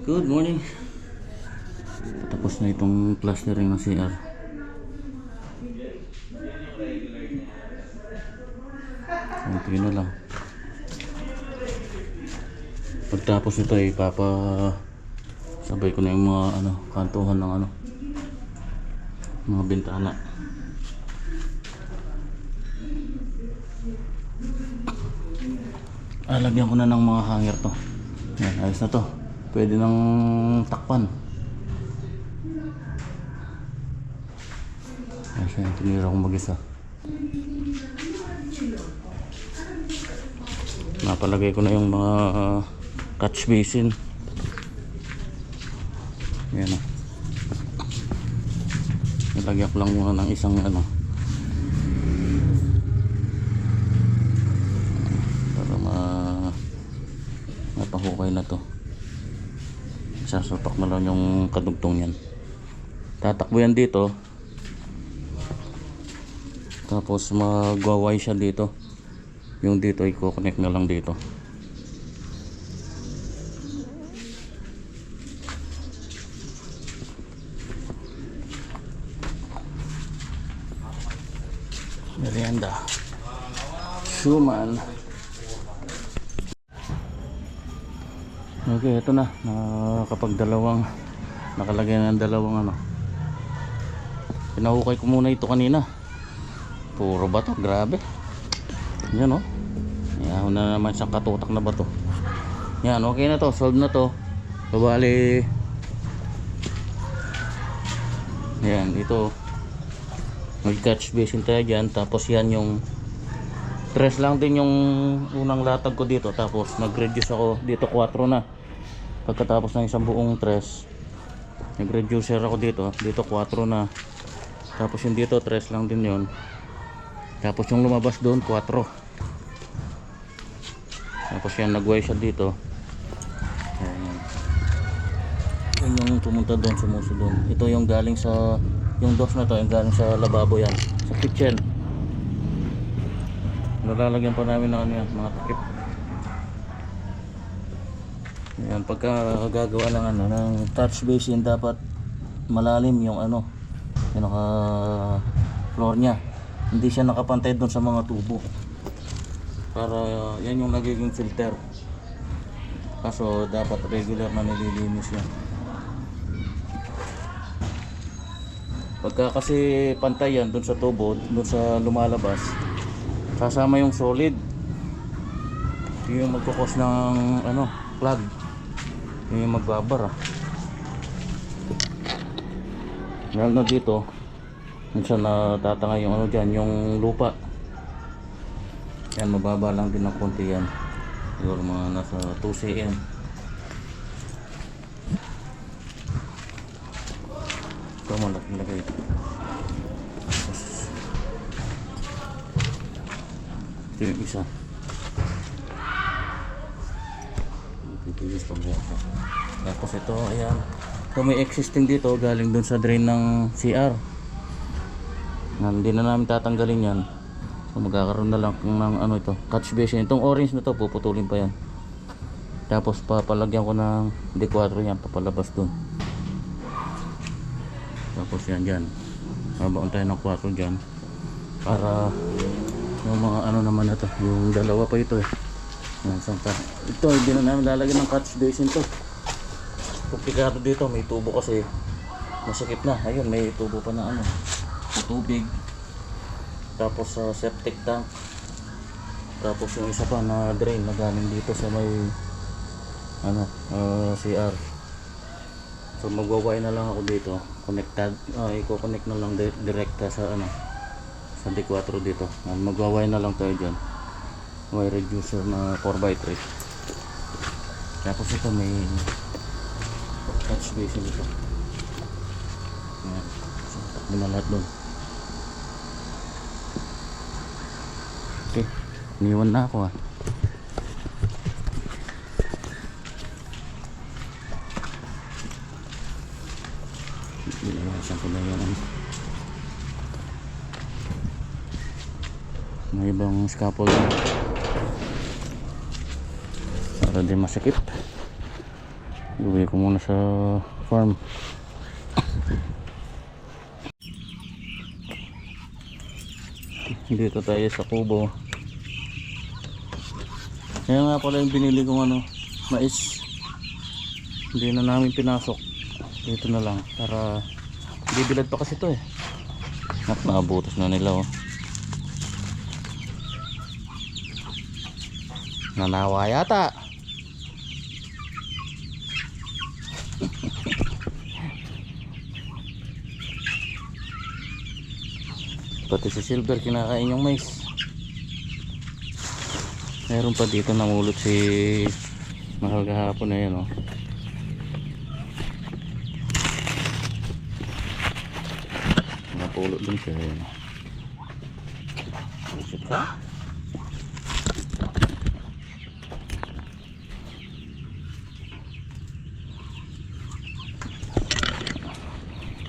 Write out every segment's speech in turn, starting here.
Good morning. Tapos na itong plastering ng CR. Kunti na lang. Pagtapos nito ay sabay ko na yung mga kantuhan ng mga bintana. Lagyan ko na ng mga hanger to. Yan, ayos na to. Pwede nang takpan. Ayos na, tinira ko mag-isa. Napalagay ko na yung mga catch basin. Yan o. Nilagyan ko lang muna ng isang para mapahukay na to. Sasapak na lang yung kadugtong yan. Tatakbo yan dito. Tapos magwaway siya dito. Yung dito i-connect na lang dito. Merienda Schumann. Okay, ito na. Nakalagay na ng dalawang pinahukay ko muna ito kanina. Puro bato, grabe. Yan o. Yan na naman isang katutak na bato. Yan, okay na to, solve na to. Babali. Yan, ito. May catch basin tayo dyan. Tapos yan yung tres lang din yung unang latag ko dito. Tapos nag-reduce ako dito 4 na. Pagkatapos ng isang buong tres, nag-reducer ako dito 4 na. Tapos yung dito tres lang din yun. Tapos yung lumabas doon 4. Tapos yan nagway siya dito. Ayan. Yun yung pumunta doon, sumusunod. Ito yung galing sa yung dos na to, yung galing sa lababo yan, sa kitchen. Nalalagyan pa namin ng mga takip. Yan, pagka gagawa ng touch basin, dapat malalim yung yung naka floor nya. Hindi siya nakapantay doon sa mga tubo. Para yan yung nagiging filter. Kaso dapat regular na nililinis yan. Pagka kasi pantay yan doon sa tubo, doon sa lumalabas, kasama yung solid, yung magkukos ng plug, yung magbabara. Lalo na dito minsan natatanga yung dyan, yung lupa yan, mababa lang din ng konti yan, siguro mga nasa 2 cm. Ito malaking lagay. Ito yung isa. Pipigis pang buka. Tapos ito, ayan. Ito may existing dito, galing dun sa drain ng CR. Hindi na namin tatanggalin yan. So magkakaroon na lang ng ito, catch basin. Itong orange na to, puputulin pa yan. Tapos papalagyan ko ng D4 yan, papalabas dun. Tapos yan dyan, mabaon tayo ng 4 dyan para yung mga naman na to, yung dalawa pa ito yan, ito hindi na namin lalagyan ng catch basin to. Komplikado dito, may tubo kasi masikip na. Ayun, may tubo pa na tubig. Tapos sa septic tank. Tapos yung isa pa na drain na galing dito sa may CR. So magwaway na lang ako dito, connected, i-connect na lang direkta sa sa D4 dito. Magwaway na lang tayo dyan, wire reducer na 4x3. Tapos ito may catch basin ito. Ayan, so takbo na lahat doon. Okay, iniwan na ako Saan ko na yan may ibang scaffold para di masikip. Uwi ko muna sa farm. Dito tayo sa kubo. Kaya nga pala yung binili kong ano, mais. Hindi na namin pinasok. Dito na lang para bibilad pa kasi to eh. Nakabutas na nila oh. Nanawa yata. Pati si Silver kinakain yung mais. Meron pa dito namulot si Mahal kahapon na yan oh. Napulot din siya yun. Pusit ka?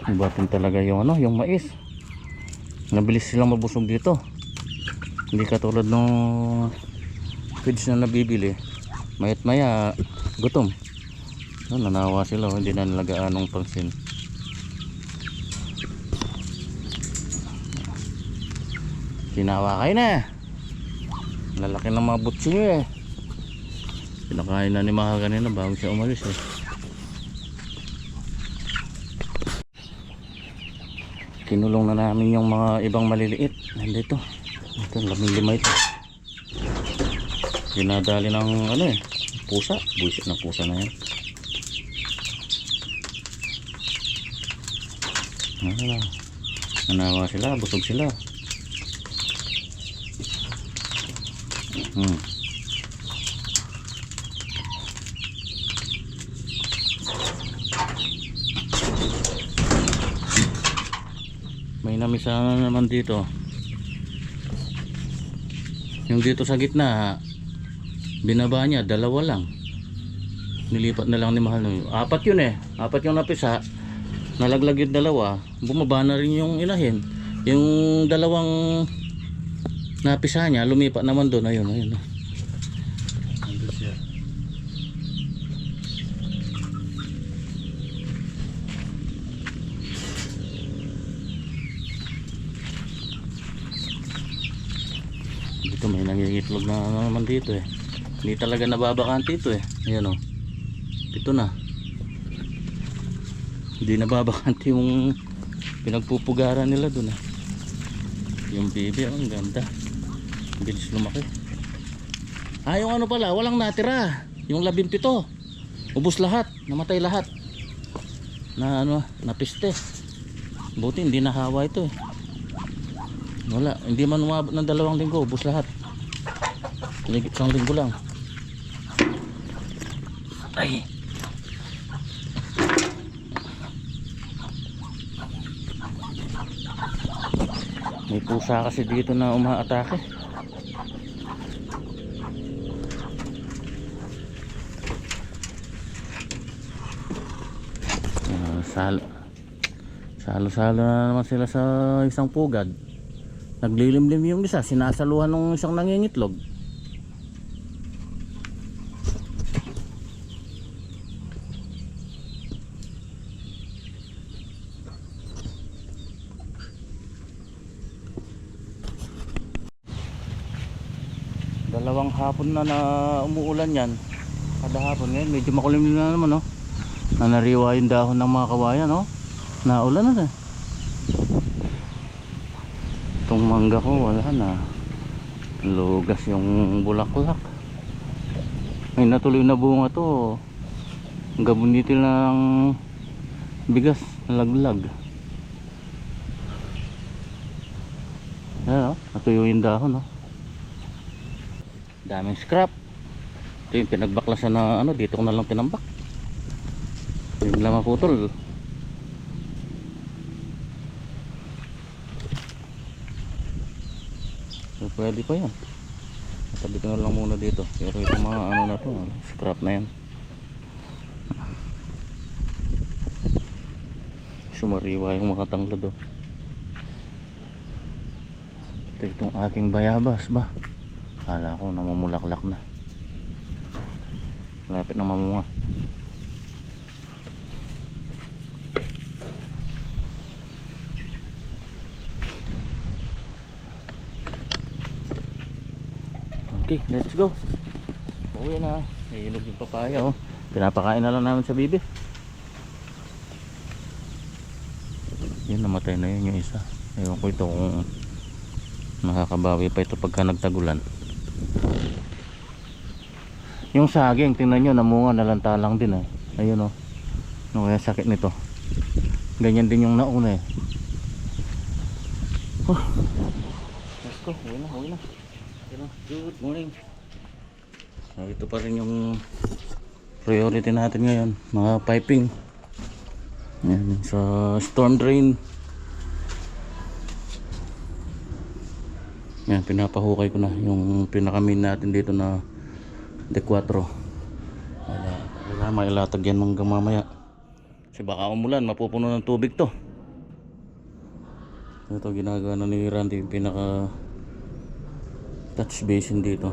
Ibatin talaga yung ano, yung mais. Nabilis silang mabusog dito. Hindi katulad nung feeds na nabibili. Mayat maya gutom. No, nanawa sila, hindi na nila anong pansin. Tinawa kayo na. Lalaki ng mga butsi nyo eh. Pinakain na ni Mahal kanina bago siya umalis eh. Kinulong na namin yung mga ibang maliliit. Nandito. Ito, 15 ito. Dinadali ng ano eh, pusa. Buisit ng pusa na yan. Nanawa sila, busog sila. May namisana naman dito. Yung dito sa gitna, binaba niya, 2 lang. Nilipat na lang ni Mahal. 4 yun eh. 4 yung napisa. Nalaglag yung 2. Bumaba na rin yung inahin. Yung 2 napisa niya, lumipat naman doon. Ayun, ayun. Nandun siya. Dito may nangingitlog na naman dito eh. Hindi talaga nababakante ito eh. Ayan o. 7 na. Hindi nababakante yung pinagpupugaran nila dun eh. Yung baby, ang ganda. Bilis lumaki. Yung ano pala, walang natira. Yung 17. Ubus lahat, namatay lahat. Na ano, napiste. Buti hindi nahawa ito eh. Wala, hindi man umabot ng 2 linggo, ubus lahat. Isang linggo lang. Ay. May pusa kasi dito na umaatake. Salo-salo na naman sila sa isang pugad. Naglilimlim yung isa, sinasaluhan ng isang nangingitlog. Dalawang hapon na umuulan yan. Kada hapon ngayon medyo makulimlim na naman no. Nanariwa yung dahon ng mga kawayan no. Naulan na. Itong mangga ko wala na. Lugas yung bulaklak. May natuloy na bunga to. Gabunitil ng bigas, laglag. Ayan o, natuyo yung dahon o. Daming scrap. Ito yung pinagbaklasan na ano, dito ko na lang tinambak. Yung lang maputol. So, pwede pa yan. Tabi ko na lang muna dito. Pero itong mga ano na to, scrap na yan. Sumariwa yung mga tanglad oh. Ito itong aking bayabas ba. Kala ko namumulaklak na. Lapit na mamunga. Okay, let's go. Uwi na. Nahilog yung papaya oh. Pinapakain na lang namin sa bibi. Yun, namatay na yun yung isa. Ewan ko ito kung nakakabawi pa ito pagka nagtagulan. Yung saging, tingnan nyo, namunga, nalantalang din eh. Ayun oh. Ano kaya sakit nito? Ganyan din yung nauna eh. Let's go, uwi na. Good morning. Ito pa rin yung priority natin ngayon, mga piping. Yan, sa storm drain. Yan, pinapahukay ko na yung pinakamin natin dito na D4. Wala mailatag yan hanggang mamaya. Kasi baka umulan, mapupuno ng tubig to. Ito ginagawa na ni Randy yung pinaka touch basin dito.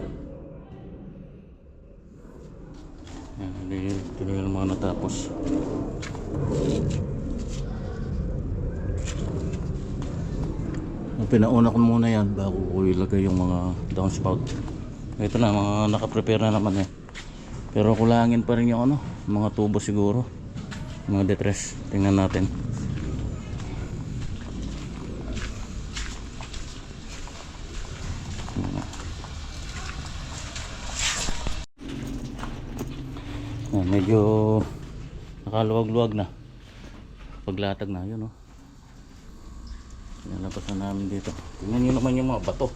Yan, ito na yung mga natapos. Pinauna ko muna yan bago ko ilagay yung mga downspout. Ito na, mga nakaprepare na naman eh. Pero kulangin pa rin yung ano, mga tubo siguro, mga detres. Tingnan natin. Yan, medyo nakaluwag-luwag na. Paglatag na yun oh. Nalapasan namin dito. Tingnan nyo naman yung mga bato.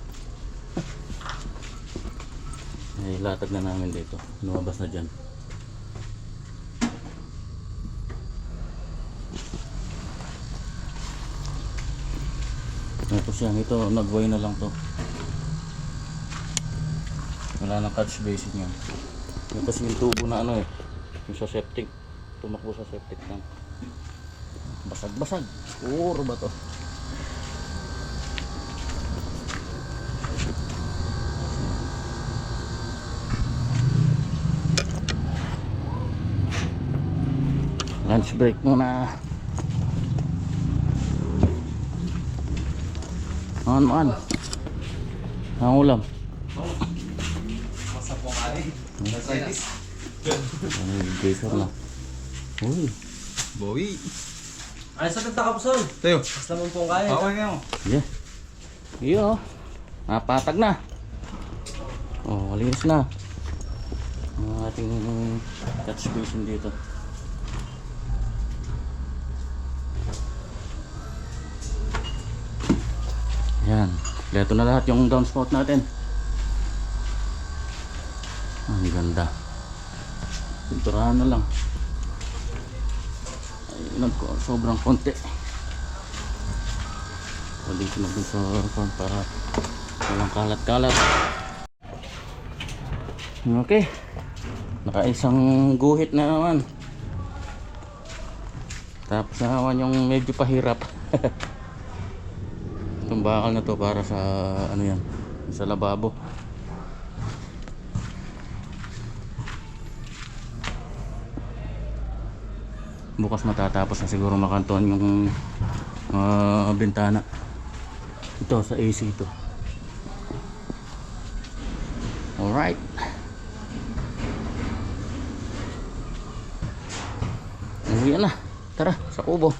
Ay, latag na namin dito. Lumabas na dyan. Tapos yan, ito nagway na lang to. Wala nang catch basin yan. Yung kasi yung tubo na ano eh, yung sa septic, tumakbo sa septic lang. Basag-basag. Puro ba to? Lunch break muna. An. Ang ulam. Masa po kali. Jason na. Uy. Bowie. Ay, sa tagtakapsol. Tayo. Mas naman pong kaya. Okay na yun. Yeah. Iyo. Napatag na. Oh, malinis na. Ang ating catch basin dito. Yan. Kompleto na lahat yung downspout natin. Ang ganda. Pinturahan na lang. Ay, sobrang konti. Pwede ko na dun sa farm para walang kalat-kalat. Okay. Nakaisang guhit na naman. Tapos na naman yung medyo pahirap. Itong bakal na to para sa ano yan, sa lababo. Bukas matatapos na siguro makanton yung bintana. Ito sa AC ito. Alright. Uwi na. Tara, sa kubo.